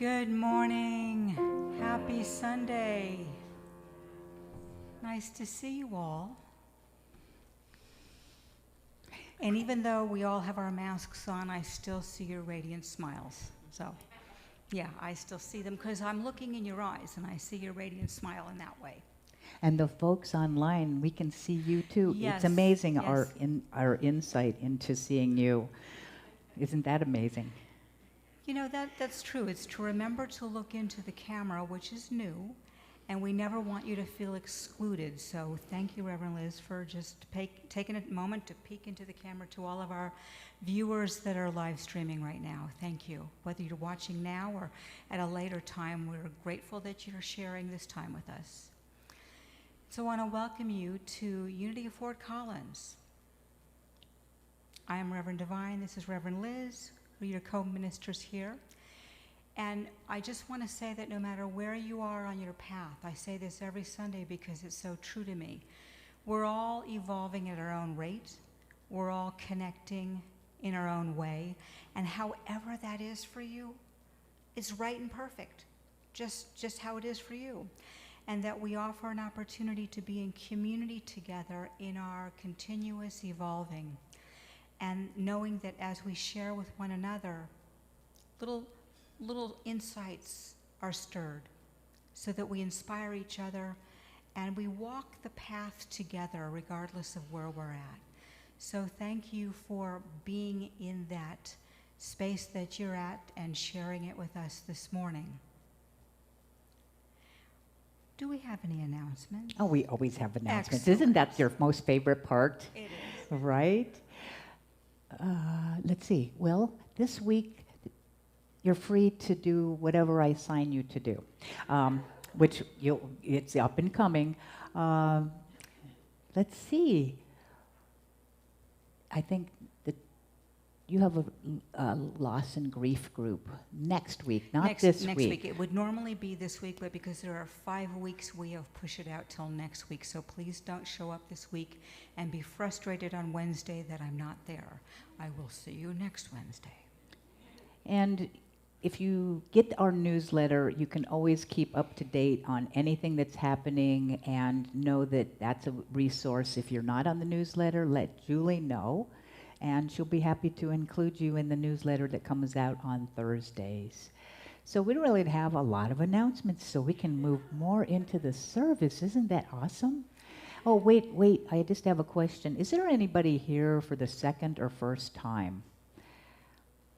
Good morning. Happy Sunday. Nice to see you all. And even though we all have our masks on, I still see your radiant smiles. So, yeah, I still see them because I'm looking in your eyes and I see your radiant smile in that way. And the folks online, we can see you too. Yes, It's amazing yes. our insight into seeing you. Isn't that amazing? You know, that's true. It's to remember to look into the camera, which is new, and we never want you to feel excluded. So thank you, Reverend Liz, for just taking a moment to peek into the camera to all of our viewers that are live streaming right now. Thank you. Whether you're watching now or at a later time, we're grateful that you're sharing this time with us. So I want to welcome you to Unity of Fort Collins. I am Reverend Divine. This is Reverend Liz. We're your co-ministers here. And I just want to say that no matter where you are on your path, I say this every Sunday because it's so true to me, we're all evolving at our own rate. We're all connecting in our own way. And however that is for you, it's right and perfect, just how it is for you. And that we offer an opportunity to be in community together in our continuous evolving. And knowing that as we share with one another, little insights are stirred so that we inspire each other and we walk the path together regardless of where we're at. So thank you for being in that space that you're at and sharing it with us this morning. Do we have any announcements? Oh, we always have announcements. Excellent. Isn't that your most favorite part? It is. Right? Let's see. Well, this week, you're free to do whatever I assign you to do, which it's up and coming. Let's see. I think that you have a loss and grief group next week, not this Next week. week. It would normally be this week, but because there are 5 weeks, we have pushed it out till next week. So please don't show up this week and be frustrated on Wednesday that I'm not there. I will see you next Wednesday. And if you get our newsletter, you can always keep up to date on anything that's happening and know that that's a resource. If you're not on the newsletter, let Julie know, and she'll be happy to include you in the newsletter that comes out on Thursdays. So we don't really have a lot of announcements, so we can move more into the service. Isn't that awesome? Oh, wait, I just have a question. Is there anybody here for the second or first time?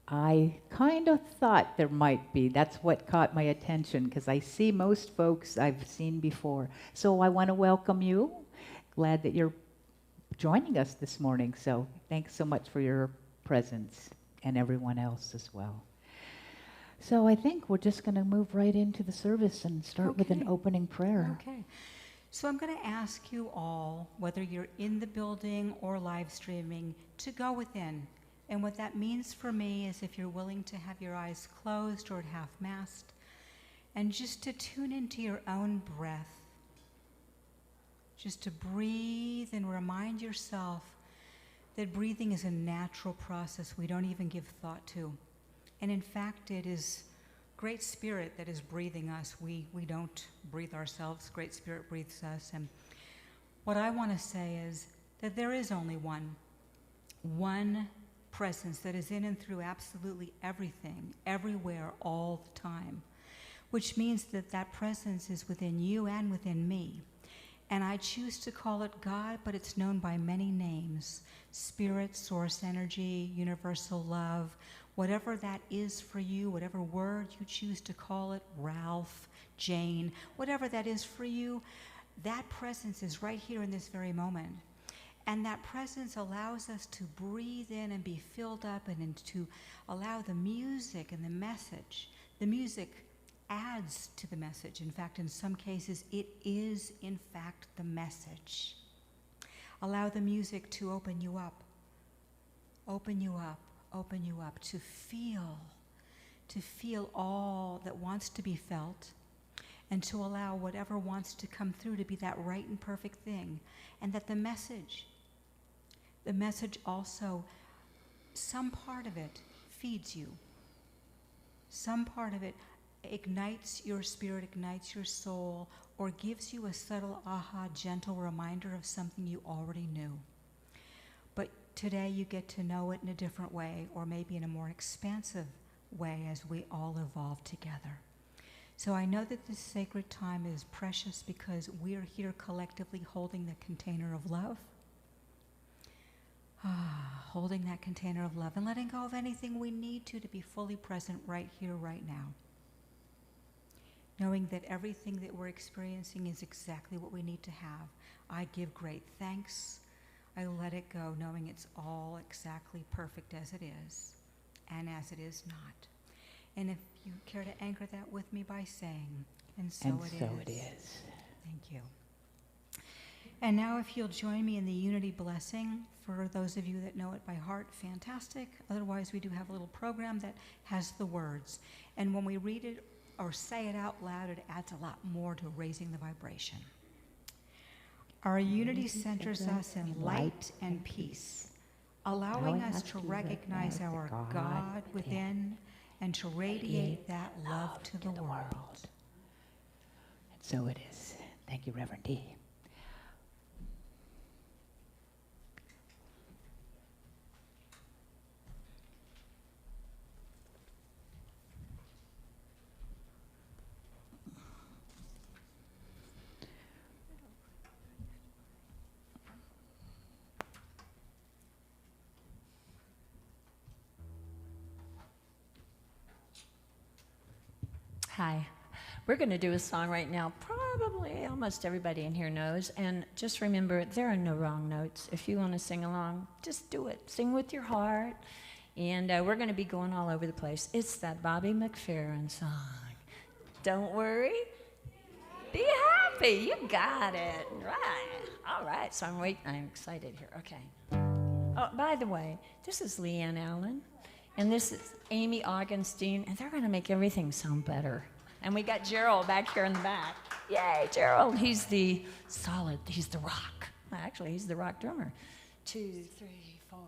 I kind of thought there might be. That's what caught my attention, because I see most folks I've seen before. So I want to welcome you. Glad that you're joining us this morning. So thanks so much for your presence, and everyone else as well. So I think we're just going to move right into the service and start with an Okay. opening prayer. Okay. So I'm going to ask you all, whether you're in the building or live streaming, to go within. And what that means for me is if you're willing to have your eyes closed or at half-mast, and just to tune into your own breath, just to breathe and remind yourself that breathing is a natural process we don't even give thought to. And in fact, it is Great Spirit that is breathing us. We don't breathe ourselves. Great Spirit breathes us. And what I want to say is that there is only one presence that is in and through absolutely everything, everywhere, all the time, which means that that presence is within you and within me. And I choose to call it God, but it's known by many names: Spirit, Source Energy, Universal Love, whatever that is for you, whatever word you choose to call it, Ralph, Jane, whatever that is for you, that presence is right here in this very moment. And that presence allows us to breathe in and be filled up, and to allow the music and the message. The music adds to the message. In fact, in some cases, it is, in fact, the message. Allow the music to open you up, open you up, open you up, to feel all that wants to be felt, and to allow whatever wants to come through to be that right and perfect thing. And that the message also, some part of it feeds you. Some part of it ignites your spirit, ignites your soul, or gives you a subtle aha, gentle reminder of something you already knew. But today you get to know it in a different way, or maybe in a more expansive way as we all evolve together. So I know that this sacred time is precious because we are here collectively holding the container of love. Holding that container of love and letting go of anything we need to be fully present right here, right now. Knowing that everything that we're experiencing is exactly what we need to have. I give great thanks. I let it go, knowing it's all exactly perfect as it is and as it is not. And if you care to anchor that with me by saying, and so it is. Thank you. And now if you'll join me in the unity blessing, for those of you that know it by heart, fantastic. Otherwise, we do have a little program that has the words. And when we read it or say it out loud, it adds a lot more to raising the vibration. Our unity centers us in light and peace, allowing us to recognize our God within and to radiate that love to the world. And so it is. Thank you, Reverend D. Hi. We're going to do a song right now, probably almost everybody in here knows. And just remember, there are no wrong notes. If you want to sing along, just do it. Sing with your heart. And we're going to be going all over the place. It's that Bobby McFerrin song. Don't worry. Be happy. You got it. Right. All right. So I'm excited here. Okay. Oh, by the way, this is Leanne Allen. And this is Amy Augustine, and they're going to make everything sound better. And we got Gerald back here in the back. Yay, Gerald. He's the rock. Actually, he's the rock drummer. 2, 3, 4.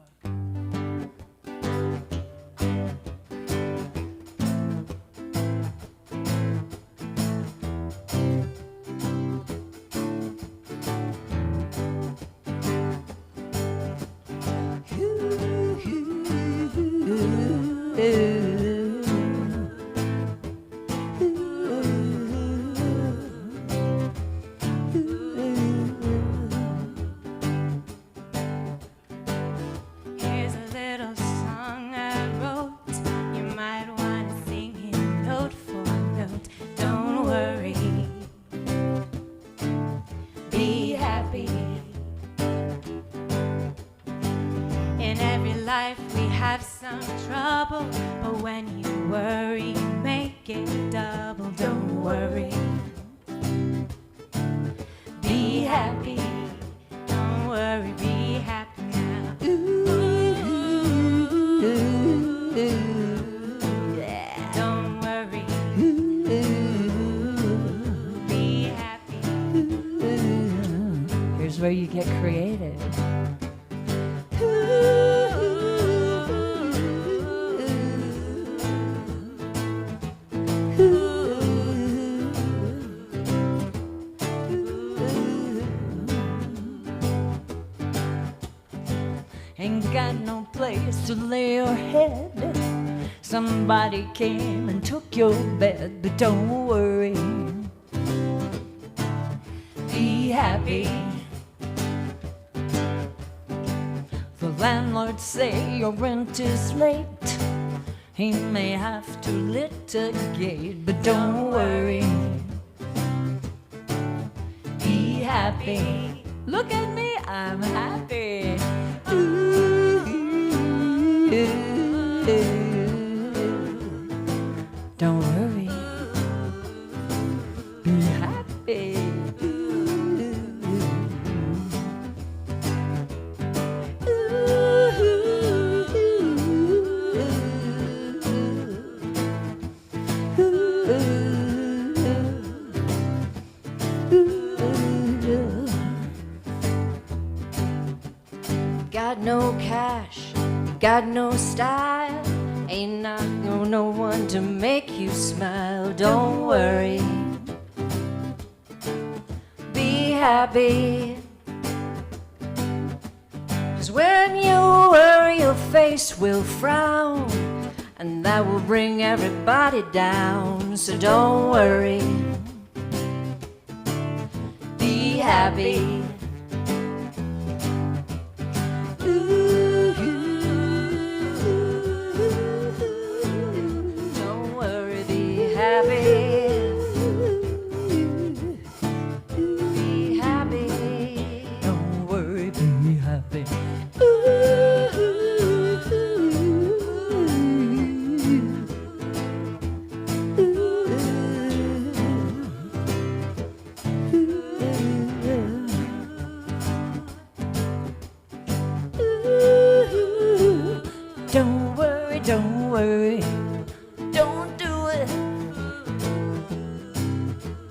Where you get creative. Ain't got no place to lay your head. Somebody came and took your bed, but don't worry. Be happy. The landlord say your rent is late. He may have to litigate, but don't worry. Be happy. Look at me, I'm happy. Don't worry. Be happy. Got no cash, got no style, Ain't not no one to make you smile. Don't worry, be happy. 'Cause when you worry, your face will frown, and that will bring everybody down. So don't worry, be happy. Don't worry, be happy. Be happy. Don't worry, be happy. Don't worry, don't worry, don't do it.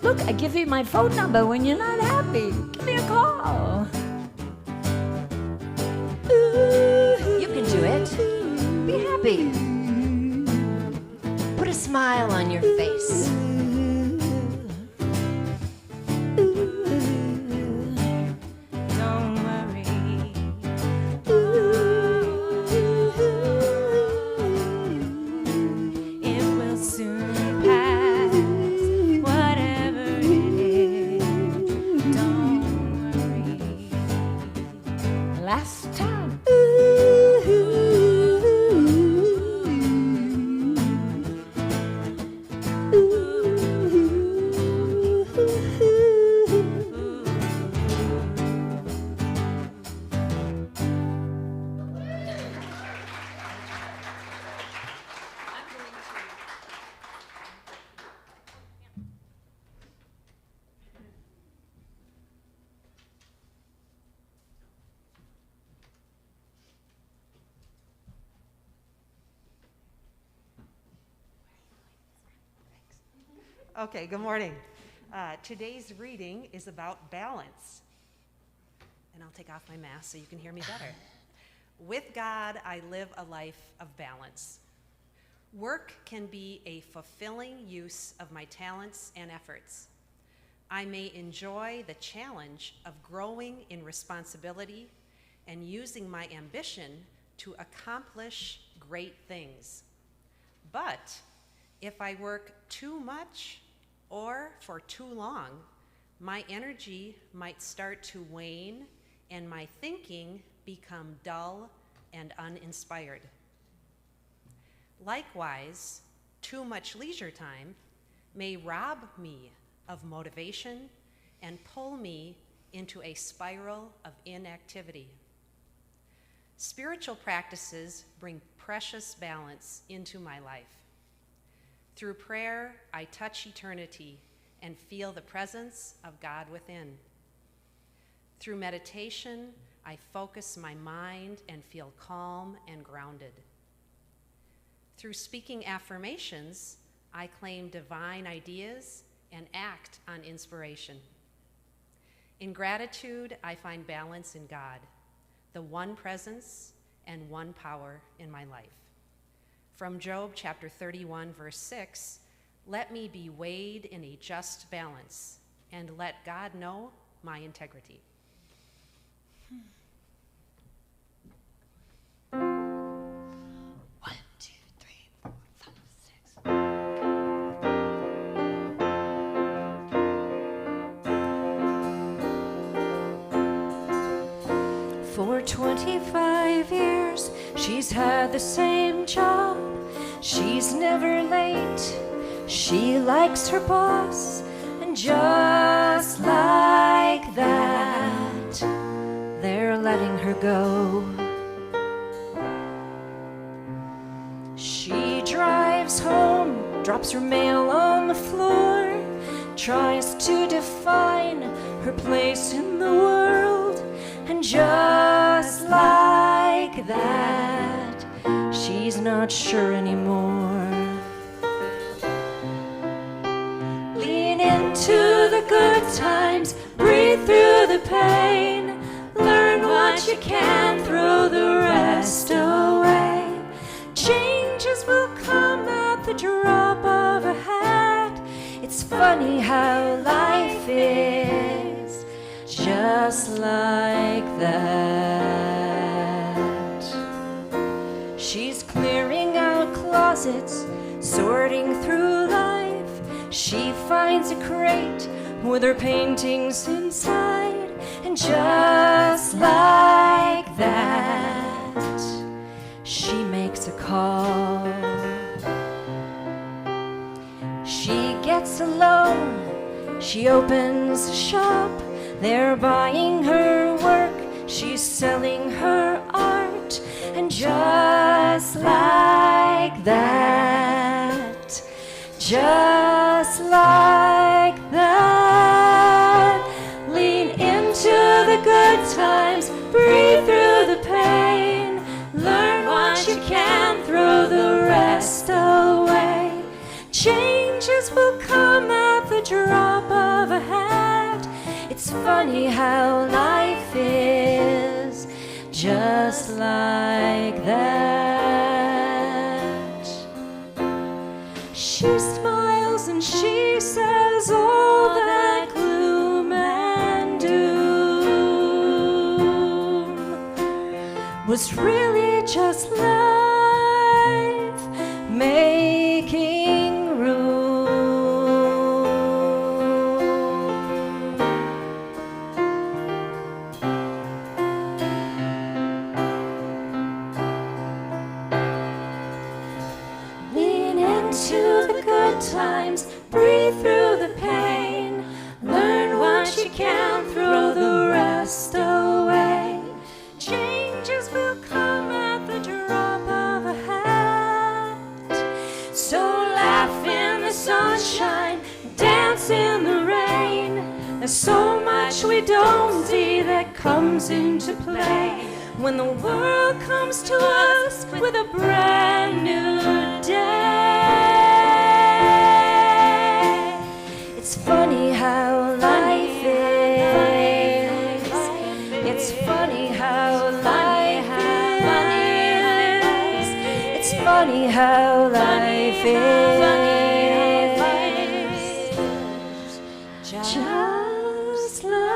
Look, I give you my phone number when you're not happy. Give me a call. You can do it. Be happy. Put a smile on your face. Don't worry. It will soon pass, whatever it is. Don't worry. Last time. Okay, good morning. Today's reading is about balance. And I'll take off my mask so you can hear me better. With God, I live a life of balance. Work can be a fulfilling use of my talents and efforts. I may enjoy the challenge of growing in responsibility and using my ambition to accomplish great things. But if I work too much or for too long, my energy might start to wane and my thinking become dull and uninspired. Likewise, too much leisure time may rob me of motivation and pull me into a spiral of inactivity. Spiritual practices bring precious balance into my life. Through prayer, I touch eternity and feel the presence of God within. Through meditation, I focus my mind and feel calm and grounded. Through speaking affirmations, I claim divine ideas and act on inspiration. In gratitude, I find balance in God, the one presence and one power in my life. From Job chapter 31, verse 6, let me be weighed in a just balance, and let God know my integrity. 1, 2, 3, 4, 5, 6. For 25 years, she's had the same job. She's never late. She likes her boss. And just like that, they're letting her go. She drives home, drops her mail on the floor, tries to define her place in the world. And just like that, she's not sure anymore. Lean into the good times, breathe through the pain, learn what you can, throw the rest away. Change is just like that. She's clearing out closets, sorting through life. She finds a crate with her paintings inside, and just like that, she makes a call. She gets a loan, she opens a shop. They're buying her work, she's selling her art, and just like that, just like that, lean into the good times, breathe through the pain, learn what you can, throw the rest away. Changes will come at the drop of a hat. It's funny how life is just like that. She smiles and she says all that gloom and doom was really just life making room. Lean into the good times, breathe through the pain, learn what you can, throw the rest away. Changes will come at the drop of a hat. So laugh in the sunshine, dance in the rain. There's so much we don't see that comes into play when the world comes to us with a brand new day. It's funny how life is. It's funny how life is. It's funny how life is. Just like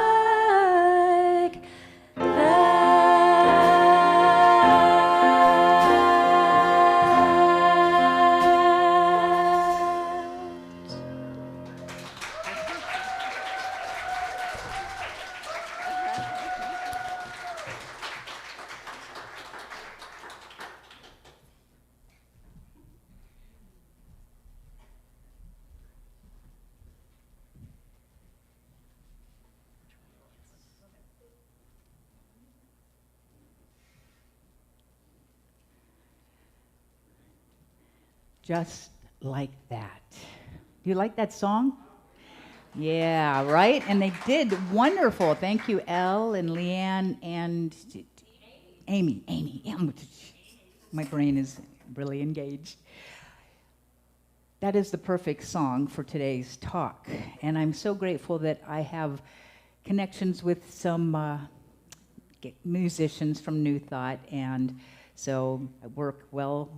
Just like that. Do you like that song? Yeah, right? And they did wonderful. Thank you, Elle and Leanne and Amy. My brain is really engaged. That is the perfect song for today's talk. And I'm so grateful that I have connections with some musicians from New Thought, and so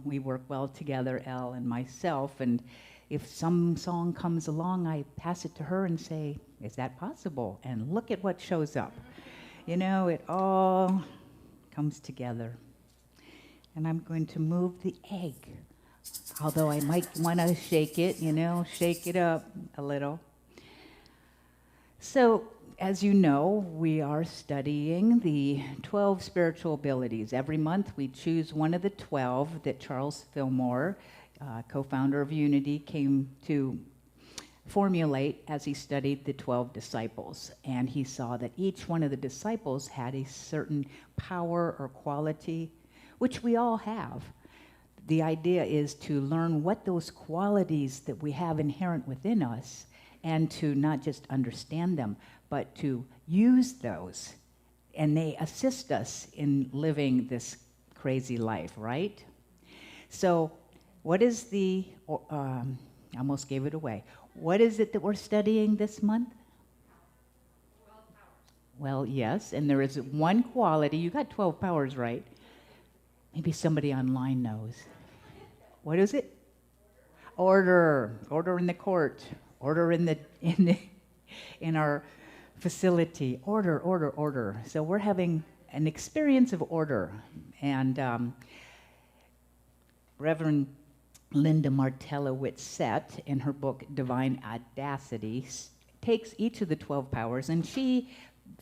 we work well together, Elle and myself, and if some song comes along, I pass it to her and say, is that possible? And look at what shows up. You know, it all comes together. And I'm going to move the egg, although I might want to shake it, shake it up a little. So, as you know, we are studying the 12 spiritual abilities. Every month we choose one of the 12 that Charles Fillmore, co-founder of Unity, came to formulate as he studied the 12 disciples. And he saw that each one of the disciples had a certain power or quality, which we all have. The idea is to learn what those qualities that we have inherent within us, and to not just understand them, but to use those. And they assist us in living this crazy life, right? So what is I almost gave it away. What is it that we're studying this month? 12 powers. Well, yes, and there is one quality. You got 12 powers, right? Maybe somebody online knows. What is it? Order. Order in the court. Order in our facility, order, order, order. So we're having an experience of order. And Reverend Linda Martella-Whitsett, in her book Divine Audacity, takes each of the 12 powers, and she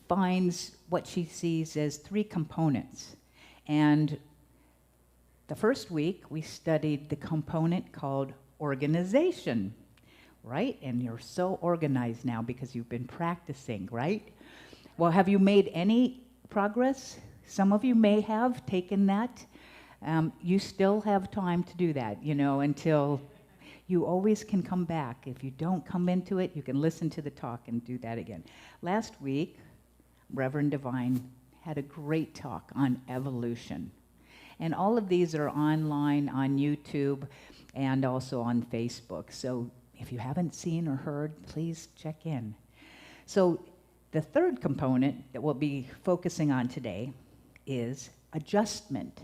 finds what she sees as 3 components. And the first week, we studied the component called organization, right? And you're so organized now because you've been practicing, right? Well, have you made any progress? Some of you may have taken that. You still have time to do that, until you always can come back. If you don't come into it, you can listen to the talk and do that again. Last week, Reverend Divine had a great talk on evolution. And all of these are online on YouTube and also on Facebook. So if you haven't seen or heard, please check in. So the third component that we'll be focusing on today is adjustment.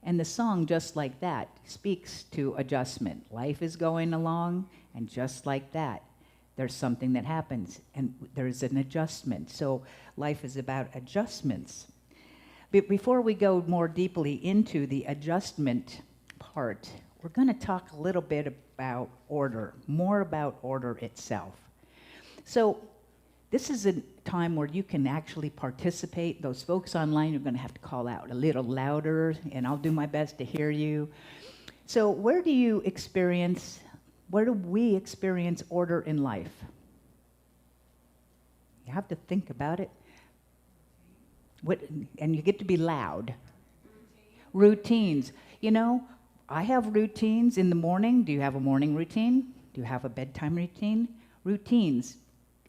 And the song, Just Like That, speaks to adjustment. Life is going along, and just like that, there's something that happens, and there's an adjustment. So life is about adjustments. But before we go more deeply into the adjustment part, we're going to talk a little bit about order, more about order itself. So this is a time where you can actually participate. Those folks online are going to have to call out a little louder, and I'll do my best to hear you. So where do we experience order in life? You have to think about it. And you get to be loud. Routines. I have routines in the morning. Do you have a morning routine? Do you have a bedtime routine? Routines.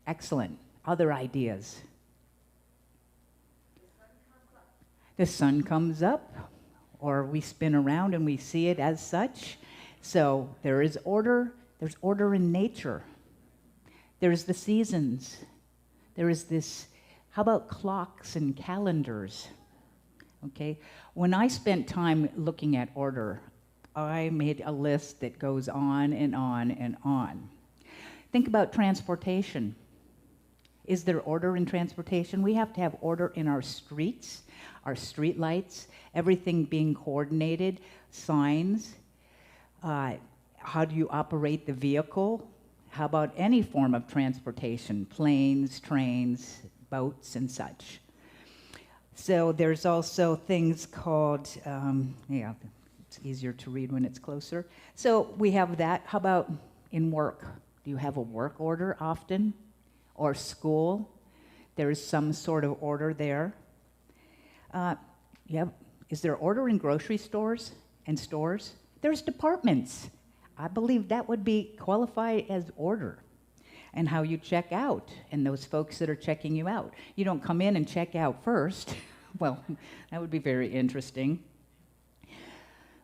Excellent. Other ideas? The sun comes up, or we spin around and we see it as such. So there is order. There's order in nature. There's the seasons. There is this, how about clocks and calendars? Okay. When I spent time looking at order, I made a list that goes on and on and on. Think about transportation. Is there order in transportation? We have to have order in our streets, our street lights, everything being coordinated, signs. How do you operate the vehicle? How about any form of transportation, planes, trains, boats, and such? So there's also things called, it's easier to read when it's closer. So we have that. How about in work? Do you have a work order often? Or school? There is some sort of order there. Is there order in grocery stores and stores? There's departments. I believe that would be qualified as order. And how you check out, and those folks that are checking you out. You don't come in and check out first. Well, that would be very interesting.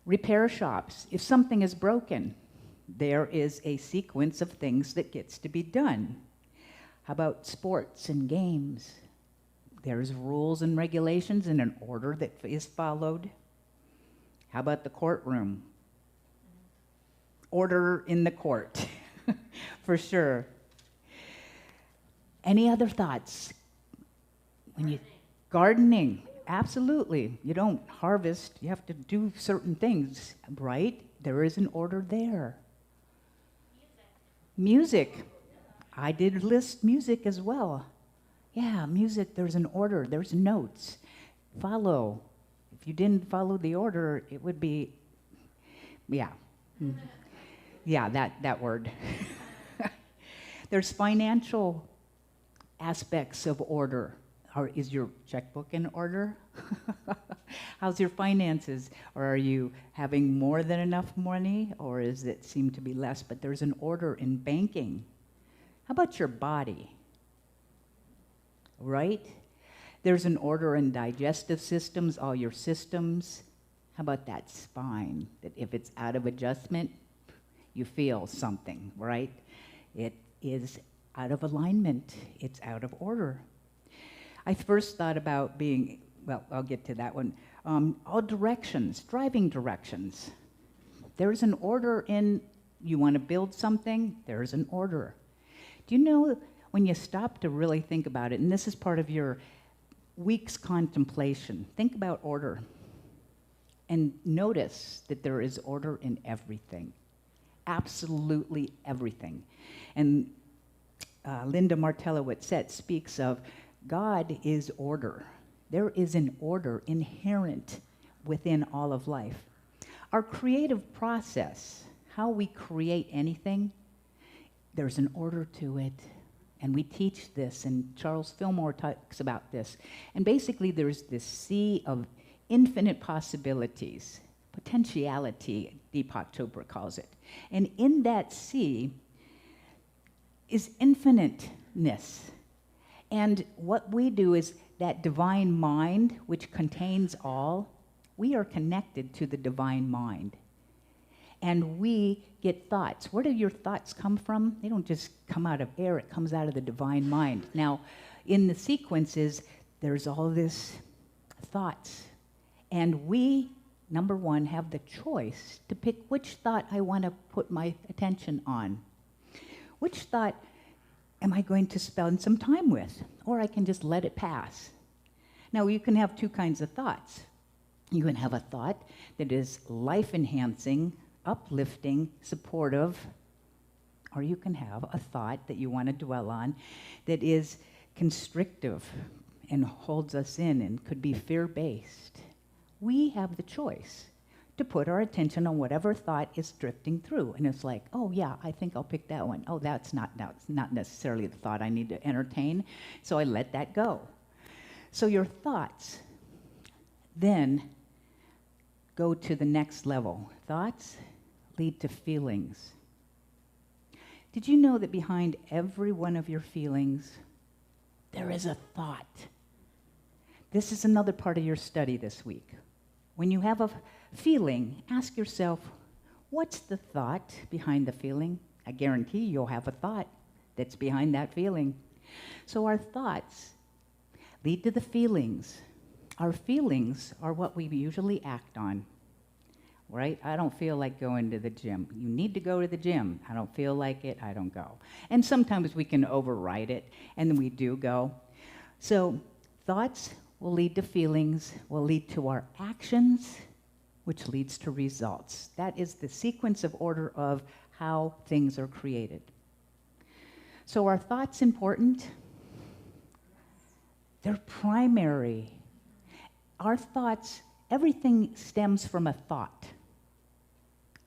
Repair shops. If something is broken, there is a sequence of things that gets to be done. How about sports and games? There's rules and regulations and an order that is followed. How about the courtroom? Order in the court, for sure. Any other thoughts? Gardening, absolutely. You don't harvest, you have to do certain things, right? There is an order there. Music. I did list music as well. Yeah, music, there's an order, there's notes. Follow. If you didn't follow the order, it would be, yeah. Yeah, that word. There's financial aspects of order. Is your checkbook in order? How's your finances? Or are you having more than enough money? Or does it seem to be less? But there's an order in banking. How about your body? Right? There's an order in digestive systems, all your systems. How about that spine? That if it's out of adjustment, you feel something, right? It is out of alignment. It's out of order. I first thought about I'll get to that one. All directions, driving directions. There's an order in, you want to build something, there's an order. Do you know when you stop to really think about it, and this is part of your week's contemplation, think about order and notice that there is order in everything, absolutely everything. And Linda Martellowitz speaks of God is order. There is an order inherent within all of life. Our creative process, how we create anything, there's an order to it. And we teach this, and Charles Fillmore talks about this. And basically, there's this sea of infinite possibilities, potentiality, Deepak Chopra calls it. And in that sea is infiniteness. And what we do is that divine mind, which contains all, we are connected to the divine mind. And we get thoughts. Where do your thoughts come from? They don't just come out of air, it comes out of the divine mind. Now, in the sequences, there's all this thoughts. And we, number one, have the choice to pick which thought I want to put my attention on. Which thought am I going to spend some time with? Or I can just let it pass. Now, you can have two kinds of thoughts. You can have a thought that is life-enhancing, uplifting, supportive, or you can have a thought that you want to dwell on that is constrictive and holds us in and could be fear-based. We have the choice to put our attention on whatever thought is drifting through. And it's like, oh yeah, I think I'll pick that one. Oh, that's not necessarily the thought I need to entertain, so I let that go. So your thoughts then go to the next level. Thoughts lead to feelings. Did you know that behind every one of your feelings, there is a thought? This is another part of your study this week. When you have a feeling, ask yourself, what's the thought behind the feeling? I guarantee you'll have a thought that's behind that feeling. So our thoughts lead to the feelings. Our feelings are what we usually act on. Right? I don't feel like going to the gym. You need to go to the gym. I don't feel like it. I don't go. And sometimes we can override it, and then we do go. So thoughts will lead to feelings, will lead to our actions, which leads to results. That is the sequence of order of how things are created. So are thoughts important? They're primary. Our thoughts, everything stems from a thought.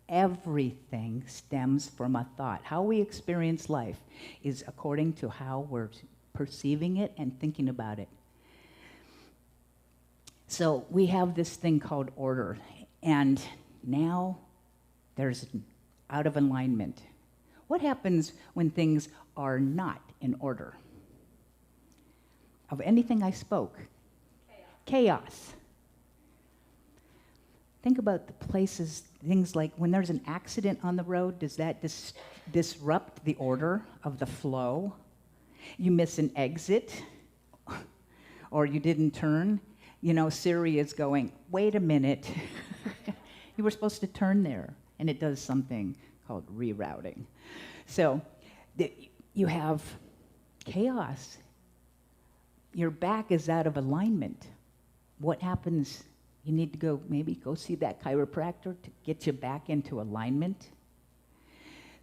Everything stems from a thought. How we experience life is according to how we're perceiving it and thinking about it. So we have this thing called order, and now there's out of alignment. What happens when things are not in order? Of anything I spoke, chaos. Think about the places, things like when there's an accident on the road, does that disrupt the order of the flow? You miss an exit, or you didn't turn. You know, Siri is going, wait a minute. You were supposed to turn there, and it does something called rerouting. So you have chaos. Your back is out of alignment. What happens? You need to go see that chiropractor to get you back into alignment.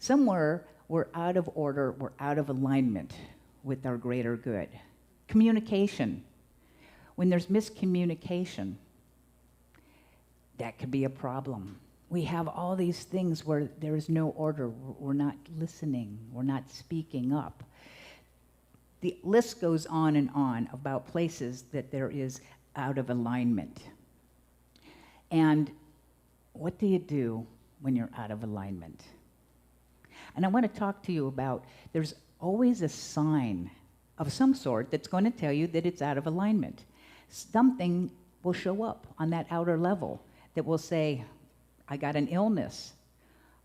Somewhere we're out of order, we're out of alignment with our greater good. Communication. When there's miscommunication, that could be a problem. We have all these things where there is no order. We're not listening. We're not speaking up. The list goes on and on about places that there is out of alignment. And what do you do when you're out of alignment? And I want to talk to you about, there's always a sign of some sort that's going to tell you that it's out of alignment. Something will show up on that outer level that will say, I got an illness.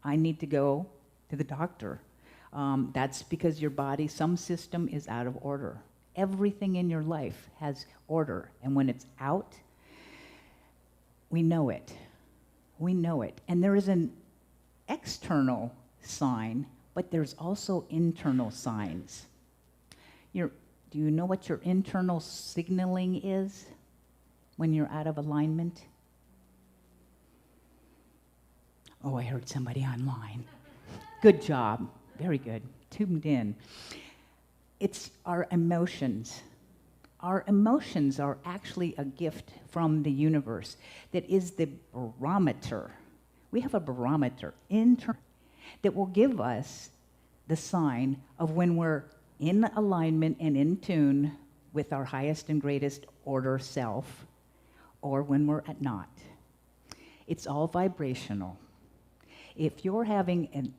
I need to go to the doctor. That's because your body, some system is out of order. Everything in your life has order. And when it's out, we know it. We know it. And there is an external sign, but there's also internal signs. Do you know what your internal signaling is when you're out of alignment? Oh, I heard somebody online. Good job. Very good. Tuned in. It's our emotions. Our emotions are actually a gift from the universe that is the barometer. We have a barometer that will give us the sign of when we're in alignment and in tune with our highest and greatest order self, or when we're not. It's all vibrational. If you're having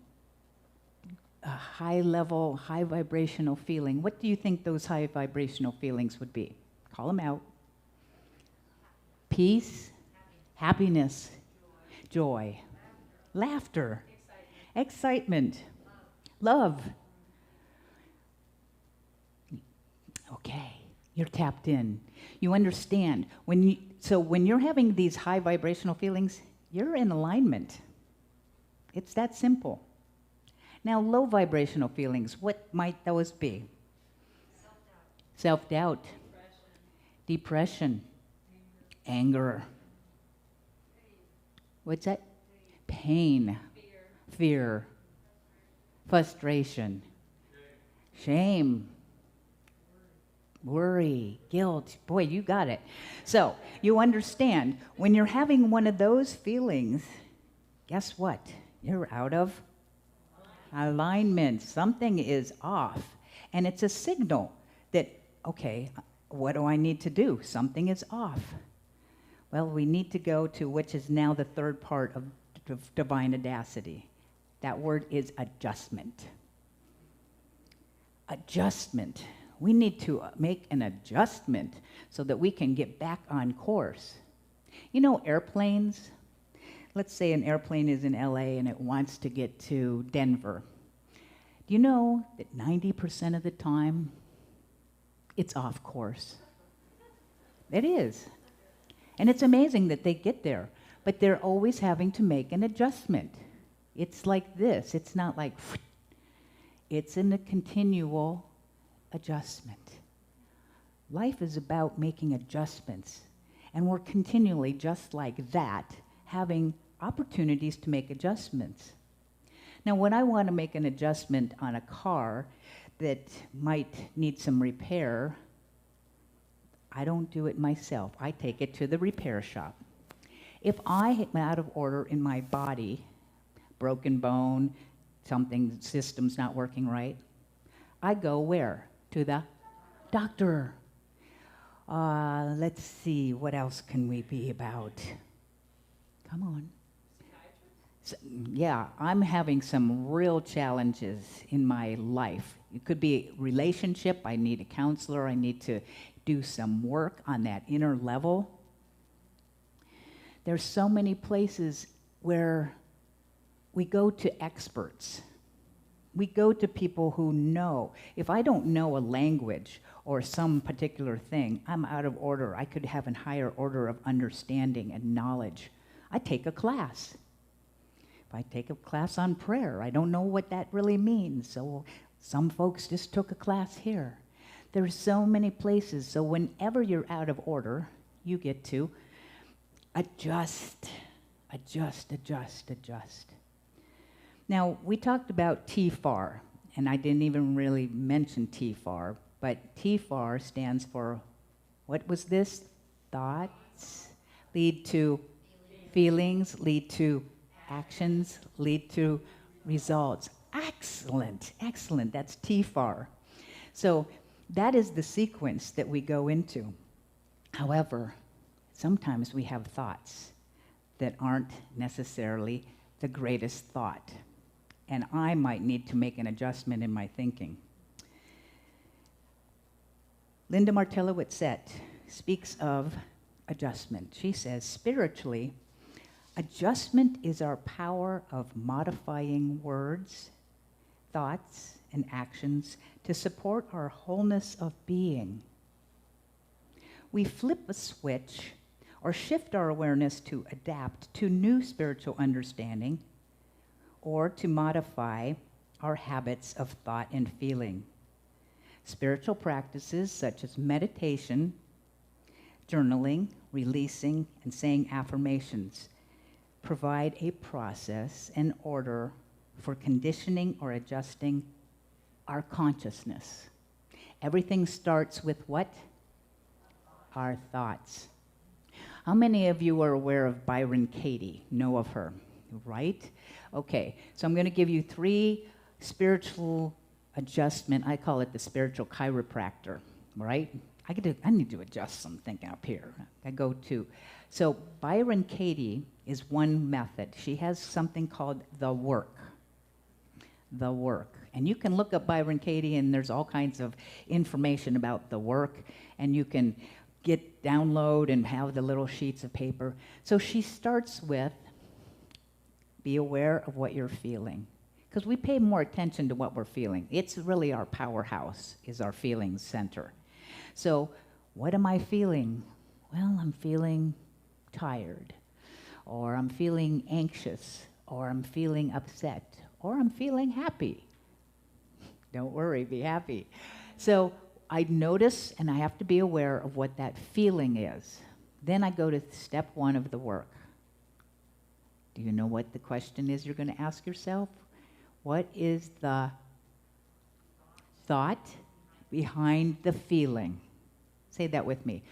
a high level, high vibrational feeling, what do you think those high vibrational feelings would be? Call them out. Peace, happiness, joy, laughter, excitement, love. Okay, you're tapped in. You understand. So when you're having these high vibrational feelings, you're in alignment. It's that simple. Now, low vibrational feelings, what might those be? Self-doubt. Depression. Anger. What's that? Pain. Fear. Frustration. Shame. Worry. Guilt. Boy, you got it. So, you understand, when you're having one of those feelings, guess what? You're out of alignment. Something is off. And it's a signal that, okay, what do I need to do? Something is off. Well, we need to go to which is now the third part of divine audacity. That word is adjustment. Adjustment. We need to make an adjustment so that we can get back on course. You know, airplanes. Let's say an airplane is in LA and it wants to get to Denver. Do you know that 90% of the time, it's off course? It is. And it's amazing that they get there, but they're always having to make an adjustment. It's like this. It's not like, it's in a continual adjustment. Life is about making adjustments, and we're continually, just like that, having opportunities to make adjustments. Now, when I want to make an adjustment on a car that might need some repair, I don't do it myself. I take it to the repair shop. If I am out of order in my body, broken bone, system's not working right, I go where? To the doctor. Let's see, what else can we be about? Come on. So, yeah, I'm having some real challenges in my life. It could be a relationship. I need a counselor. I need to do some work on that inner level. There's so many places where we go to experts. We go to people who know. If I don't know a language or some particular thing, I'm out of order. I could have a higher order of understanding and knowledge. I take a class. If I take a class on prayer, I don't know what that really means. So some folks just took a class here. There's so many places. So whenever you're out of order, you get to adjust. Now, we talked about TFAR, and I didn't even really mention TFAR, but TFAR stands for, what was this? Thoughts lead to feelings, lead to actions, lead to results. Excellent. That's TFAR. So that is the sequence that we go into. However, sometimes we have thoughts that aren't necessarily the greatest thought, and I might need to make an adjustment in my thinking. Linda Martella-Whitsett speaks of adjustment. She says, spiritually, adjustment is our power of modifying words, thoughts, and actions to support our wholeness of being. We flip a switch or shift our awareness to adapt to new spiritual understanding or to modify our habits of thought and feeling. Spiritual practices such as meditation, journaling, releasing, and saying affirmations provide a process and order for conditioning or adjusting our consciousness. Everything starts with what? Our thoughts. How many of you are aware of Byron Katie? Know of her, right? Okay, so I'm going to give you 3 spiritual adjustment. I call it the spiritual chiropractor, right? I need to adjust something up here. I go to. So Byron Katie is one method. She has something called the work. The work. And you can look up Byron Katie, and there's all kinds of information about the work, and you can download and have the little sheets of paper. So she starts with, be aware of what you're feeling. Because we pay more attention to what we're feeling. It's really our powerhouse, is our feelings center. So what am I feeling? Well, I'm feeling tired, or I'm feeling anxious, or I'm feeling upset, or I'm feeling happy. Don't worry, be happy. So I notice, and I have to be aware of what that feeling is. Then I go to step 1 of the work. Do you know what the question is you're going to ask yourself? What is the thought behind the feeling? Say that with me.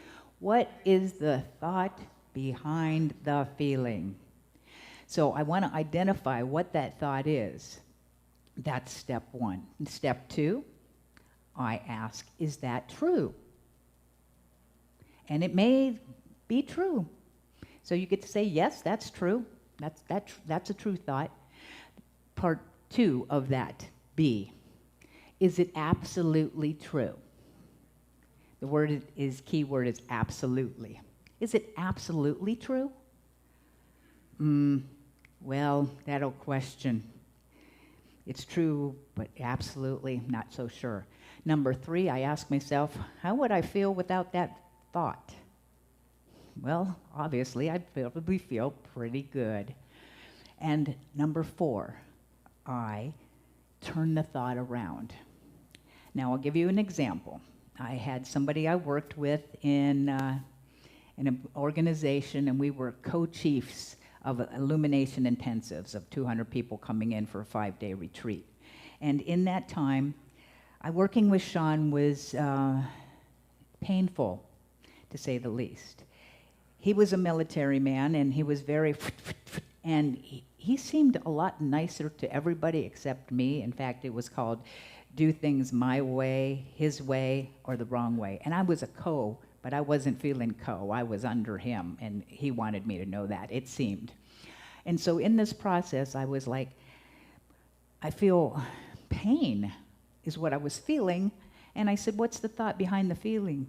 What is the thought behind the feeling? So I want to identify what that thought is. That's step 1. Step 2, I ask, is that true? And it may be true. So you get to say, yes, that's true. That's a true thought. Part 2 of that, B, is it absolutely true? The key word is absolutely. Is it absolutely true? Well, that'll question. It's true, but absolutely not so sure. Number 3, I ask myself, how would I feel without that thought? Well, obviously, I'd probably feel pretty good. And number 4, I turn the thought around. Now, I'll give you an example. I had somebody I worked with in an organization, and we were co-chiefs of illumination intensives of 200 people coming in for a 5-day retreat. And in that time, working with Sean was painful, to say the least. He was a military man, and he was very, and he seemed a lot nicer to everybody except me. In fact, it was called do things my way, his way, or the wrong way. And I was a co, but I wasn't feeling co. I was under him, and he wanted me to know that, it seemed. And so in this process, I was like, I feel pain is what I was feeling. And I said, what's the thought behind the feeling?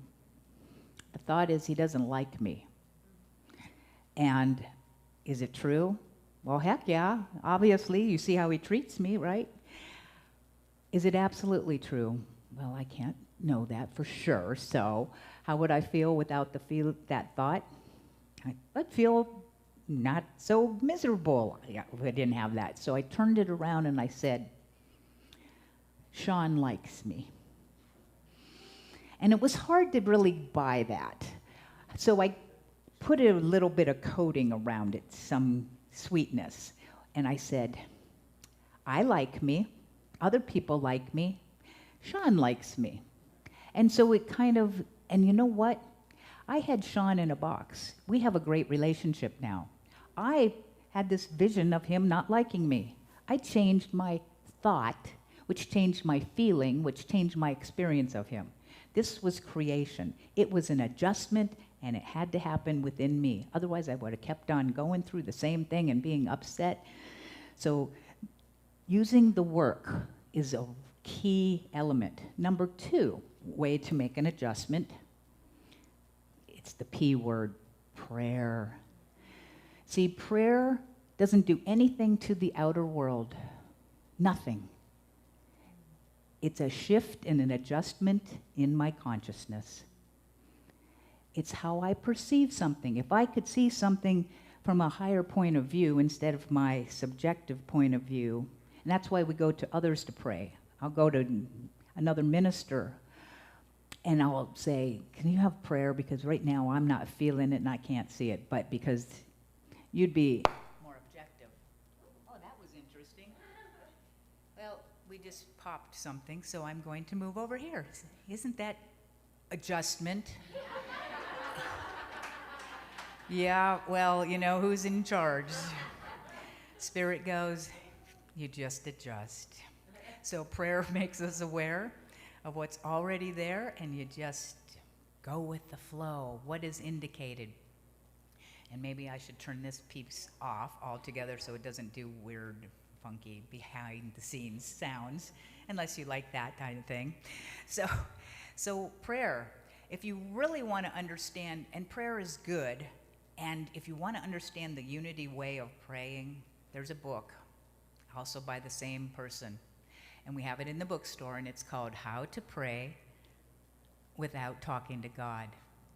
The thought is he doesn't like me. And is it true? Well, heck yeah. Obviously, you see how he treats me, right? Is it absolutely true? Well, I can't know that for sure. So how would I feel without that thought? I'd feel not so miserable if I didn't have that. So I turned it around and I said, Sean likes me. And it was hard to really buy that. So I put a little bit of coating around it, some sweetness. And I said, I like me. Other people like me. Sean likes me. And so it kind of, and you know what? I had Sean in a box. We have a great relationship now. I had this vision of him not liking me. I changed my thought, which changed my feeling, which changed my experience of him. This was creation. It was an adjustment, and it had to happen within me. Otherwise, I would have kept on going through the same thing and being upset. So using the work is a key element. Number 2, way to make an adjustment, it's the P word, prayer. See, prayer doesn't do anything to the outer world. Nothing. It's a shift and an adjustment in my consciousness. It's how I perceive something. If I could see something from a higher point of view instead of my subjective point of view, and that's why we go to others to pray. I'll go to another minister. and I'll say, can you have prayer? Because right now I'm not feeling it and I can't see it, but because you'd be more objective. Oh, that was interesting. Well, we just popped something, so I'm going to move over here. Isn't that adjustment? Yeah, well, you know who's in charge. Spirit goes, you just adjust. So prayer makes us aware of what's already there, and you just go with the flow, what is indicated. And maybe I should turn this piece off altogether so it doesn't do weird, funky, behind-the-scenes sounds, unless you like that kind of thing. So prayer, if you really want to understand, and prayer is good, and if you want to understand the unity way of praying, there's a book, also by the same person. And we have it in the bookstore, and it's called How to Pray Without Talking to God.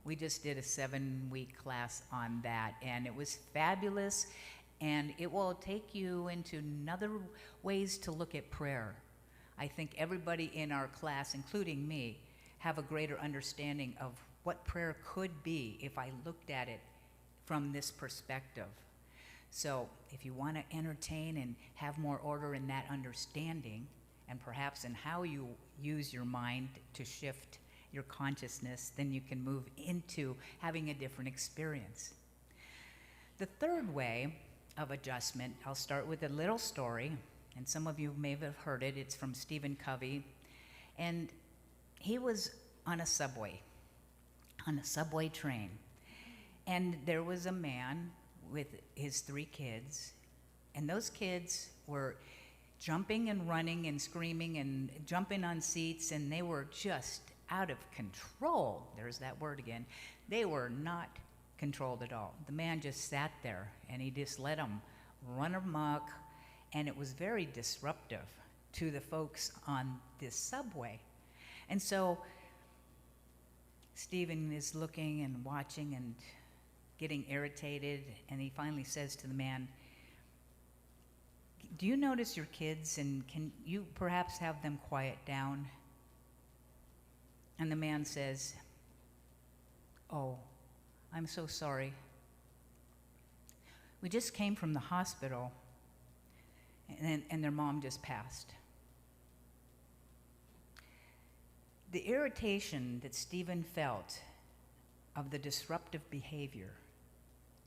We just did a 7-week class on that, and it was fabulous, and it will take you into other ways to look at prayer. I think everybody in our class, including me, have a greater understanding of what prayer could be if I looked at it from this perspective. So if you want to entertain and have more order in that understanding, and perhaps in how you use your mind to shift your consciousness, then you can move into having a different experience. The third way of adjustment, I'll start with a little story, and some of you may have heard it. It's from Stephen Covey, and he was on a subway train. And there was a man with his 3 kids, and those kids were jumping and running and screaming and jumping on seats, and they were just out of control. There's that word again. They were not controlled at all. The man just sat there, and he just let them run amok, and it was very disruptive to the folks on this subway. And so Stephen is looking and watching and getting irritated, and he finally says to the man, do you notice your kids, and can you perhaps have them quiet down? And the man says, oh, I'm so sorry. We just came from the hospital, and their mom just passed. The irritation that Stephen felt of the disruptive behavior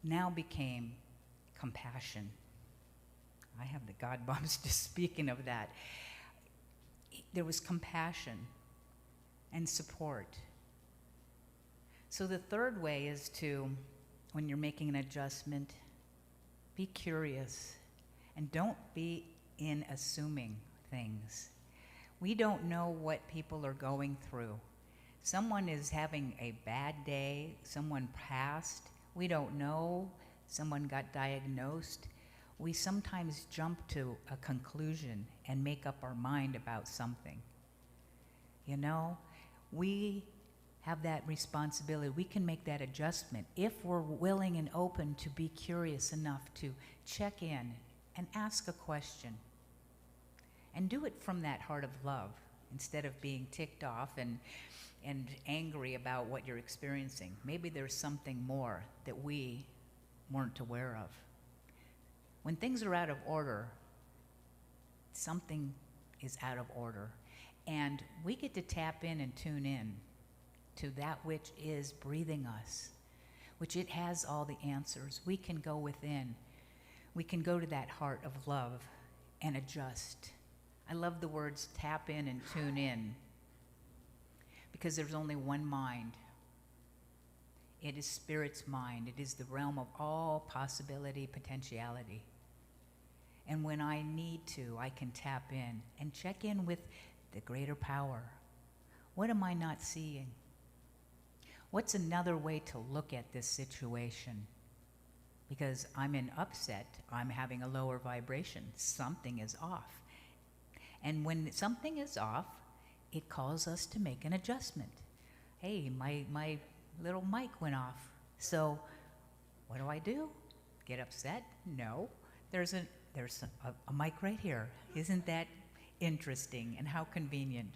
now became compassion. I have the God bumps just speaking of that. There was compassion and support. So the third way is to, when you're making an adjustment, be curious and don't be in assuming things. We don't know what people are going through. Someone is having a bad day, someone passed, we don't know, someone got diagnosed. We sometimes jump to a conclusion and make up our mind about something. You know, we have that responsibility. We can make that adjustment if we're willing and open to be curious enough to check in and ask a question. And do it from that heart of love instead of being ticked off and angry about what you're experiencing. Maybe there's something more that we weren't aware of. When things are out of order, something is out of order. And we get to tap in and tune in to that which is breathing us, which it has all the answers. We can go within. We can go to that heart of love and adjust. I love the words tap in and tune in, because there's only one mind. It is Spirit's mind. It is the realm of all possibility, potentiality. And when I need to, I can tap in and check in with the greater power. What am I not seeing? What's another way to look at this situation? Because I'm in upset, I'm having a lower vibration. Something is off. And when something is off, it calls us to make an adjustment. Hey, my little mic went off. So what do? Get upset? No. There's a mic right here. Isn't that interesting and how convenient?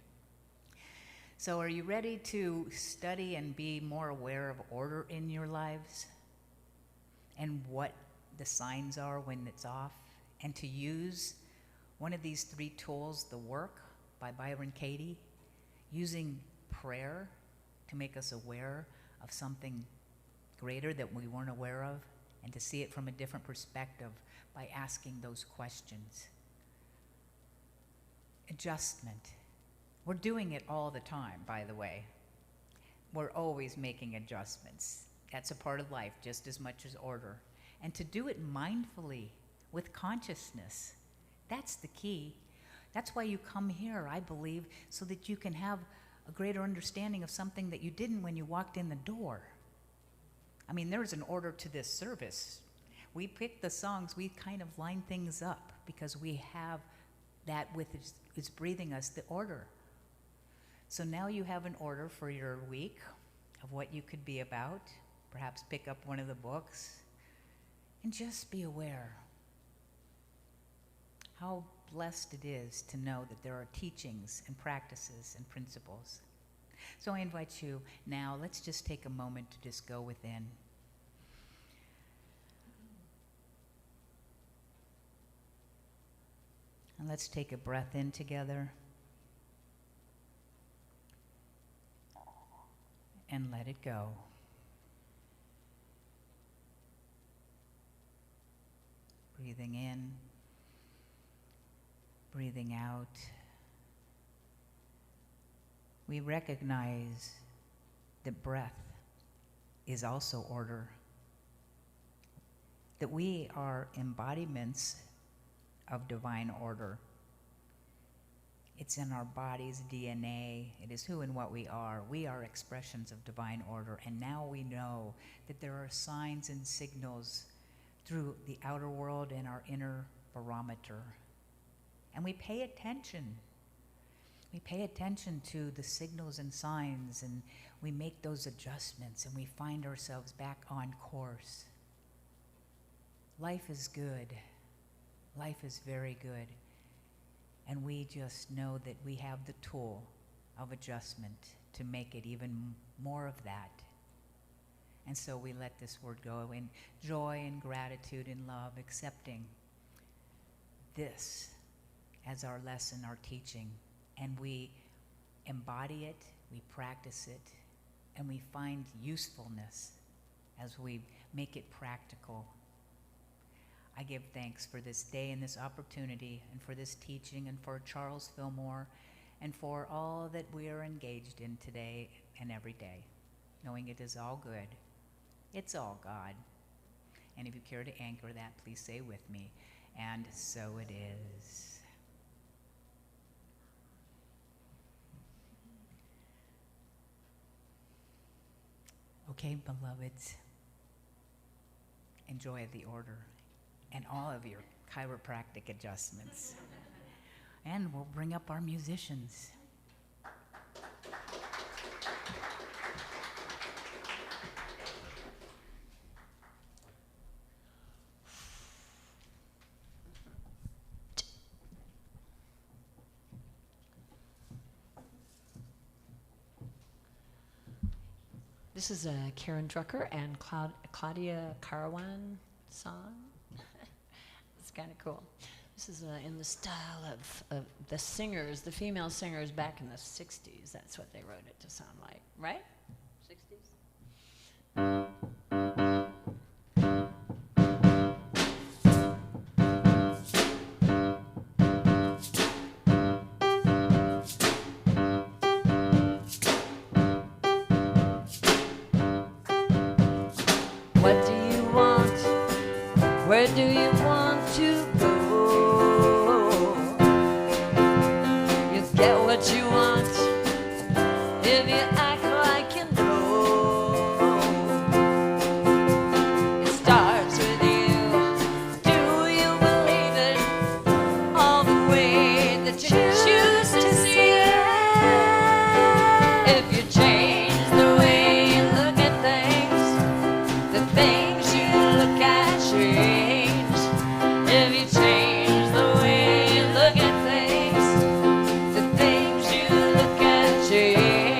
So are you ready to study and be more aware of order in your lives and what the signs are when it's off, and to use one of these 3 tools, the work by Byron Katie, using prayer to make us aware of something greater that we weren't aware of, and to see it from a different perspective by asking those questions. Adjustment. We're doing it all the time, by the way. We're always making adjustments. That's a part of life just as much as order. And to do it mindfully, with consciousness, that's the key. That's why you come here, I believe, so that you can have a greater understanding of something that you didn't when you walked in the door. I mean, there's an order to this service. We pick the songs, we kind of line things up because we have that with it's breathing us the order. So now you have an order for your week of what you could be about. Perhaps pick up one of the books and just be aware how blessed it is to know that there are teachings and practices and principles. So I invite you now, let's just take a moment to just go within. And let's take a breath in together. And let it go. Breathing in, breathing out. We recognize that breath is also order, that we are embodiments of divine order. It's in our body's DNA. It is who and what we are. We are expressions of divine order. And now we know that there are signs and signals through the outer world and our inner barometer. And we pay attention. We pay attention to the signals and signs, and we make those adjustments, and we find ourselves back on course. Life is good. Life is very good. And we just know that we have the tool of adjustment to make it even more of that. And so we let this word go in joy and gratitude and love, accepting this as our lesson, our teaching. And we embody it, we practice it, and we find usefulness as we make it practical. I give thanks for this day and this opportunity, and for this teaching, and for Charles Fillmore, and for all that we are engaged in today and every day, knowing it is all good. It's all God. And if you care to anchor that, please say with me, and so it is. Okay, beloveds, enjoy the order and all of your chiropractic adjustments. And we'll bring up our musicians. This is a Karen Drucker and Claudia Carawan song. It's kind of cool. This is in the style of the singers, the female singers back in the 60s. That's what they wrote it to sound like, right? 60s? What do you want? Where do you want to go? You get what you want if you act like you know. It starts with you. Do you believe it? All the way that you choose to see it. If you change the way you look at things, the things you look at change. If you change the way you look at things, the things you look at change.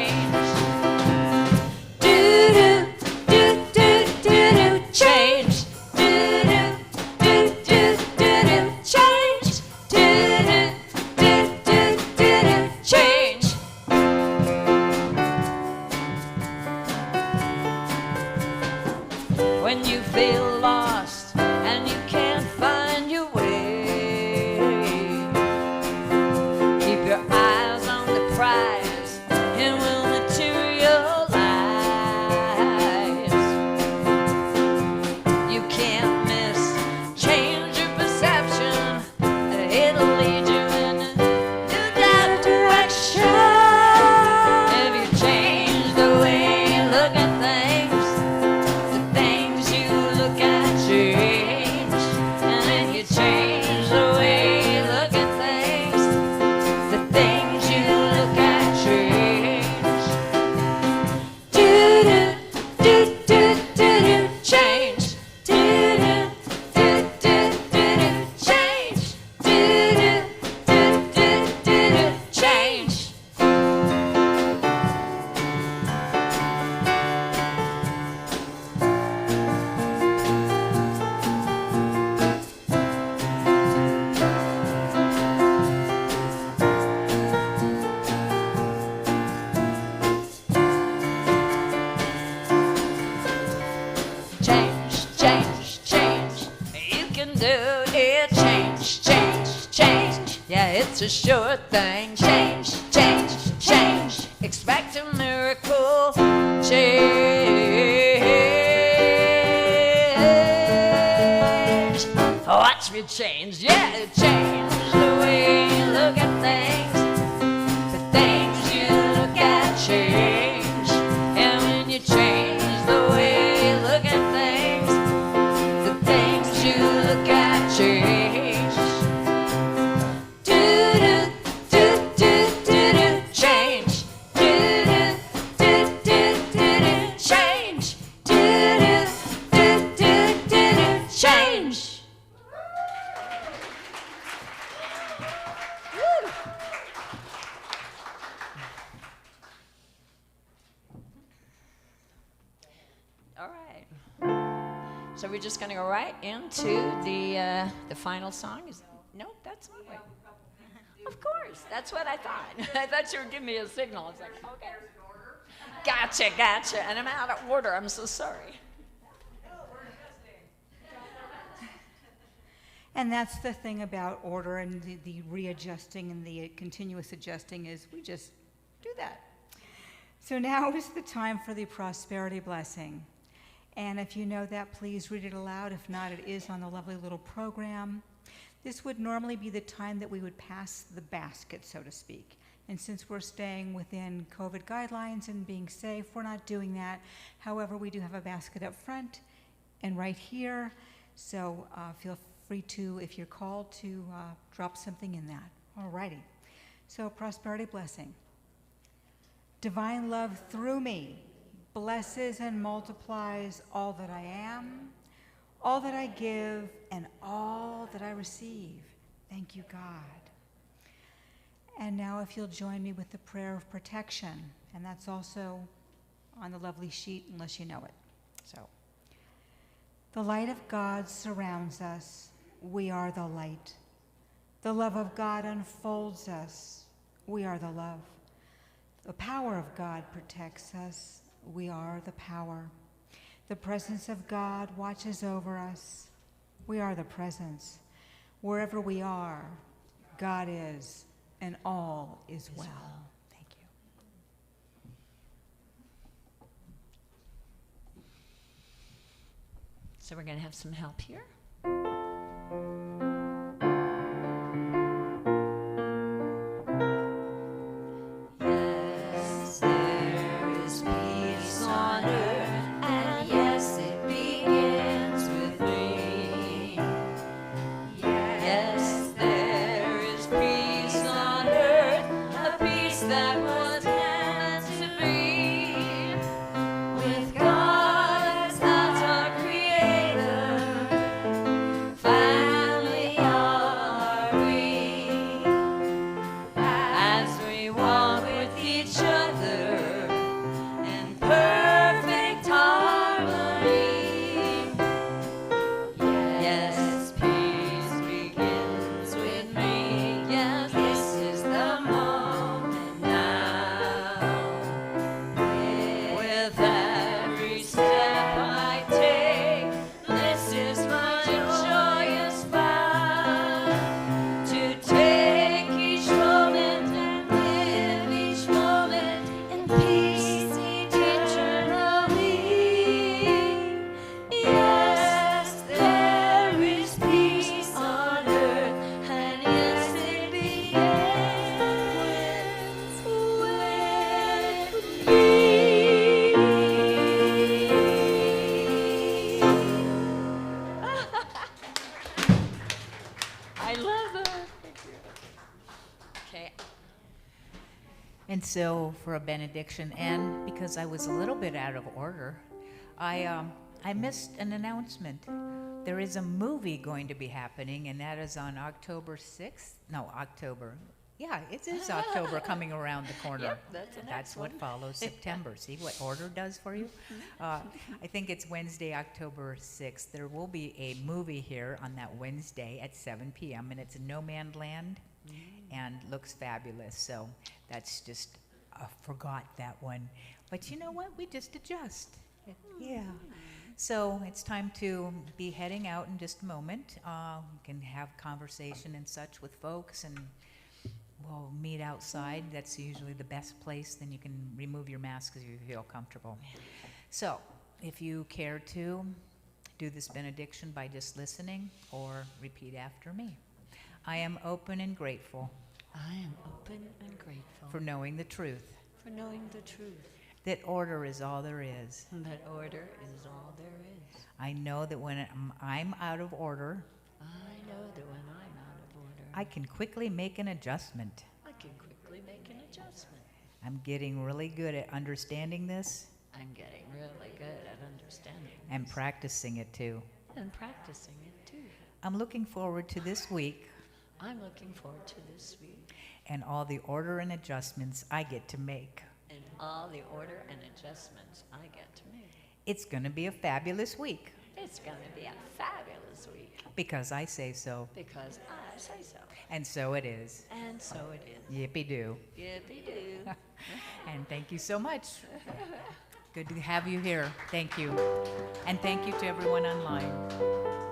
it. Change, change, change. Yeah, it's a sure thing. Change, change, change. Expect a miracle. Change. Watch me change. Yeah, it changes the way you look at things. The things you look at change. And when you change the way you look at things, the things you look at change. Do-do, do-do-do-do, change. Do-do, do-do-do-do, change. Do-do, do-do-do-do, change. Woo. All right. So we're just going to go right into the final song. No, that's not right. Of course, that's what I thought. I thought you were giving me a signal. I was like, okay. Gotcha, gotcha. And I'm out of order. I'm so sorry. And that's the thing about order and the readjusting and the continuous adjusting is we just do that. So now is the time for the prosperity blessing. And if you know that, please read it aloud. If not, it is on the lovely little program. This would normally be the time that we would pass the basket, so to speak. And since we're staying within COVID guidelines and being safe, we're not doing that. However, we do have a basket up front and right here. So feel free to, if you're called, to drop something in that. Alrighty. So prosperity blessing. Divine love through me blesses and multiplies all that I am, all that I give, and all that I receive. Thank you, God. And now if you'll join me with the prayer of protection, and that's also on the lovely sheet unless you know it. So, the light of God surrounds us. We are the light. The love of God unfolds us. We are the love. The power of God protects us. We are the power. The presence of God watches over us. We are the presence. Wherever we are, God is, and all is well. Thank you. So we're going to have some help here. Yes, there is peace on earth, and yes, it begins with me. Yes, there is peace on earth, a peace that was meant to be. With God as our creator, family are we. As we walk with each other in perfect harmony. Yes, peace begins with me. Yes, this is the moment now. With every step I take, this is my joyous vow. To take each moment and live each moment in peace eternally. Yes, there is peace on earth, and yes, it begins with me. I love that. Okay. And so for a benediction, and because I was a little bit out of order, I missed an announcement. There is a movie going to be happening, and that is on October 6th. No, October. Yeah, it is October coming around the corner. Yep, that's the next That's what one. follows September. See what order does for you? I think it's Wednesday, October 6th. There will be a movie here on that Wednesday at 7 p.m., and it's No Man's Land and looks fabulous. So that's just, I forgot that one. But you know what? We just adjust. Yeah. So it's time to be heading out in just a moment. We can have conversation and such with folks, and we'll meet outside. That's usually the best place. Then you can remove your mask as you feel comfortable. So if you care to do this benediction by just listening or repeat after me. I am open and grateful I am open and grateful for knowing the truth, for knowing the truth, that order is all there is. and that order is all there is. I know that when I'm out of order, I know that when I'm out of order, I can quickly make an adjustment. I can quickly make an adjustment. I'm getting really good at understanding this I'm getting really good at understanding and this practicing it too. and practicing it too. I'm looking forward to this week I'm looking forward to this week and all the order and adjustments I get to make. and all the order and adjustments I get to make. It's going to be a fabulous week It's going to be a fabulous week because I say so. because I say so. And so it is. And so it is. Yippee-doo. Yippee-doo. And thank you so much. Good to have you here. Thank you. And thank you to everyone online.